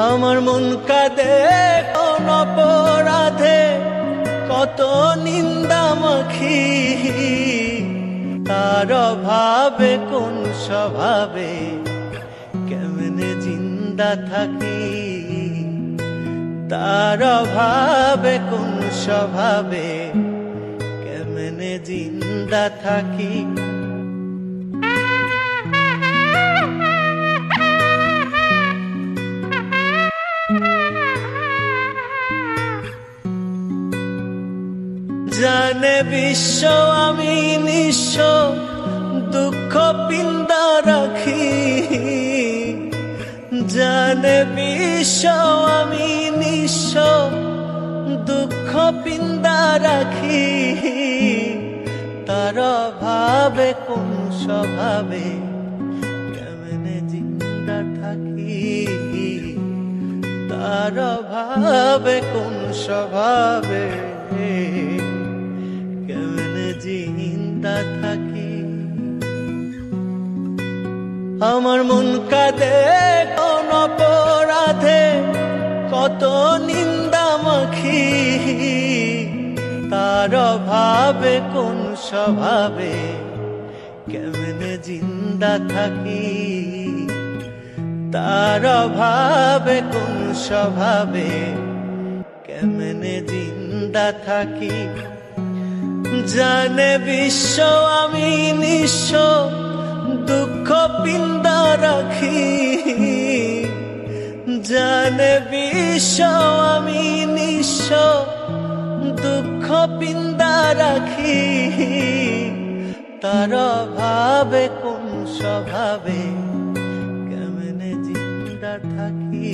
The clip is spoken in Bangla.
আমার মন কাঁদে কোন অপরাধে, কত নিন্দা মাখি, তার অভাবে কোন স্বভাবে কেমনে জিন্দা থাকি, তার অভাবে কোন স্বভাবে কেমনে জিন্দা থাকি। জানে বিশ্ব আমি নিঃস্ব, দুঃখ পিন্দা রাখি, জানে বিশ্ব আমি নিঃস্ব, দুঃখ পিন্দা রাখি, তার অভাবে কোন স্বভাবে কেমনে জিন্দা থাকি, তার অভাবে কোন স্বভাবে কেমনে জিন্দা থাকি। আমার মন কাঁদে কোন অপরাধে, কত নিন্দা মাখি, তার অভাবে কোন স্বভাবে কেমনে জিন্দা থাকি, তার অভাবে কোন স্বভাবে কেমনে জিন্দা থাকি। জানে বিশ্ব আমি নিঃস্ব, দুঃখ পিন্দা রাখি, জানে বিশ্ব আমি নিঃস্ব, দুঃখ পিন্দা রাখি, তার অভাবে কোন স্বভাবে কেমনে জিন্দা থাকি।